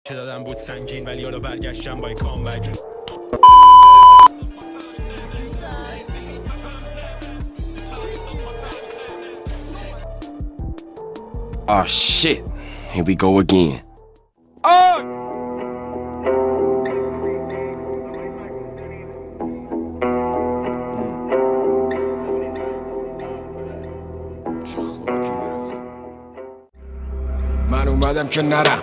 چه دادم بود سنگین ولی حالا برگشتم با کامبک. Oh shit, here we go again. Oh! من اومدم که نرم.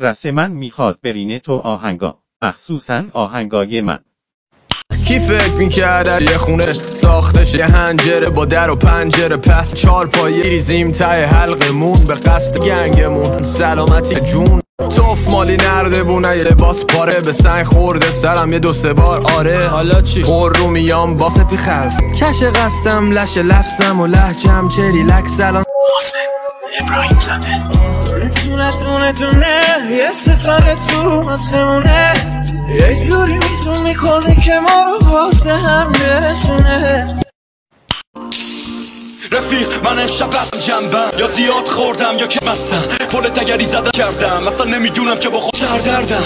رسم من میخواد برینه تو آهنگا، مخصوصا آهنگای من. کی فکر میکرد یه خونه ساختش یه هنجره با در و پنجره، پس چار پایه ریزیم ته حلقمون به قصد گنگمون. سلامتی جون توف مالی نرده بونه، یه لباس پاره به سنگ خورده سرم یه دو سه بار. آره حالا چی؟ خور رو میام با سپی خلص کش قصدم لش لفظم و لحجم چه ریلکس. سلام حسین ابراهیم زده تونه یه ستاره تو آسمونه، یه جوری میتون میکنه که ما رو باز به هم برسونه. رفیق من امشب جنبم، یا زیاد خوردم یا که مستم، کل تگری زدم کردم اصلا نمیدونم که با خود سردردم.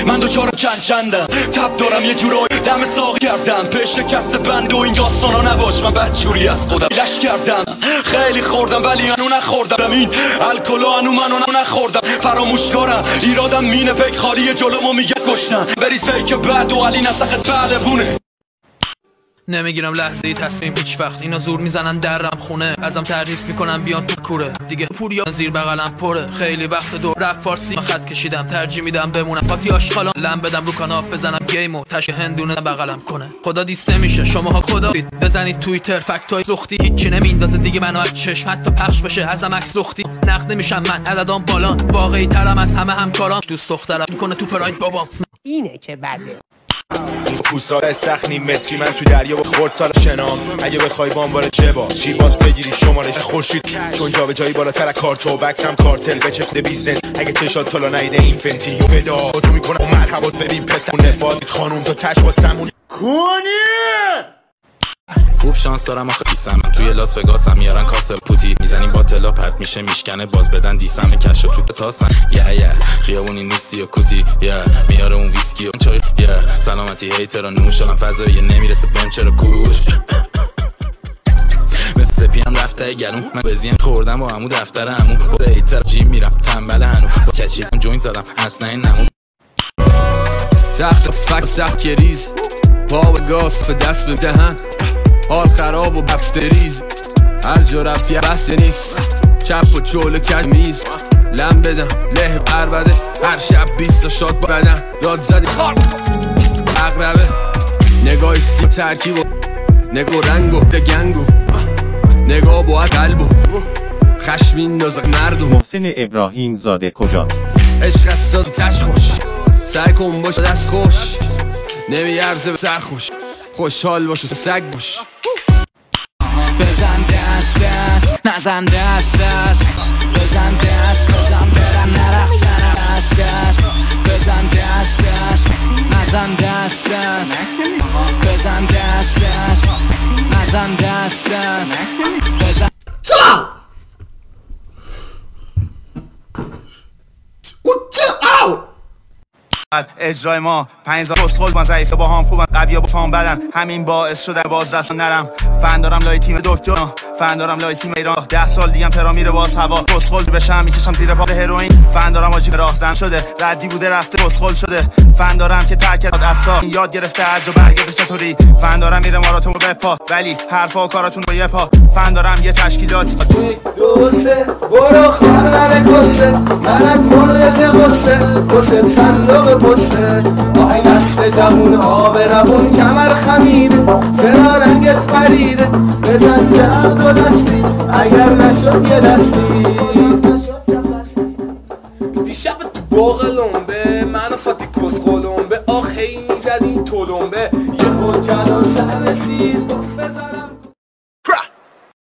من دوچار چندم تب دارم یه جورایی دم ساق کردم، پیش شکست بند و این داستانا نباش، من بدجوری از خودم لش کردم. خیلی خوردم ولی انو نخوردم، این الکلو انو منو نخوردم. فراموشکارم ایرادم مینه پیک خالی جلومو میگه کشتن، بری که بعد و علی نسخت بونه. نمیگیرم لحظه ای تصمیم هیچ وقت، اینا زور میزنن درم خونه، ازم تعریف میکنم بیان تو کوره دیگه. پوریا زیر بغلم پره، خیلی وقت دور رپ فارسی خط کشیدم، ترجیح میدم بمونم پاتی آشغالا لم بدم رو کاناپ بزنم گیمو تش هندونه بغلم کنه. خدا دیسته میشه شماها خدا بزنید توییتر فکتای لختی هیچی نمیندازه دیگه منو از چشم، حتی پخش بشه ازم عکس لختی نقد نمیشم من عددام بالا، واقعی ترم از همه همکارام. دوست دخترم میکنه تو پراید بابام اینه که بده. پوسا سخنی متری من تو دریا با خورد سال شنام، اگه بخوای بامبار جبا چی باز بگیری شمارش خورشید، چون جا به جایی بالاتر کارتو بکسم کارتل به چه خود بیزنس. اگه چشات تالا نیده این فنتی و بدا تو میکنم و مرحبات ببین پسر نفاذ خانوم تو تش با سمون کونی. خوب شانس دارم آخه دیسم توی لاس وگاسم، میارن کاسه پوتی میزنیم با تلا پرت میشه میشکنه باز بدن دیسم کش تو تاسن یه خیابونی نیستی و کوتی میاره اون ویسکی و چای سلامتی هیترا نوشالم فضایی نمیرسه بهم چرا کوش مثل سپیم رفته گلون. من بزین خوردم با عمو دفتر عمو با هیتر جیم میرم تنبل هنو کچیدم جوین زدم اصلا این نمون سخت فک سخت کریز پا و گاز به دست به دهن، حال خراب و بفتریز هر جا رفتی بحث نیست. چپ و چول کج میز لم بدم له پربده هر شب 20 تا شاد با بدن داد زدی اقربه نگاه استی ترکیب و نگاه رنگ و گنگو نگاه با قلب و خشمین نازق مردم. محسن ابراهیم زاده کجاست؟ عشق است تش خوش سعی کن باش دست خوش نمیارزه به سر خوش خوشحال باش و سگ باش. بزن دست دست نزن دست دست، بزن دست بزن برم نرخصن دست دست، بزن دست دست نزن دست دست، بزن دست دست نزن دست دست، بزن اجرای ما 5000 پستول من ضعیفه با هم خوبن قویا با فام بدن، همین باعث شده باز رسن نرم. فن دارم لای تیم دکتر، فن دارم لای تیم ایران، 10 سال دیگه ترا میره باز هوا پستول بشم میکشم زیر پا هروئین. فن دارم آجی راهزن شده ردی بوده رفته پستول شده، فن دارم که ترک داد اسا یاد گرفته هر جا برگرده چطوری، فن دارم میره ماراتون به پا ولی حرفا و کاراتون با یه پا. فن دارم یه تشکیلاتی 2 3 برو خواهر کسه منت برو یه قصه قصه صندوق پسته آهی نسل جمون آب روون کمر خمیده چرا رنگت پریده بزن جهد و دستی اگر نشد یه دستی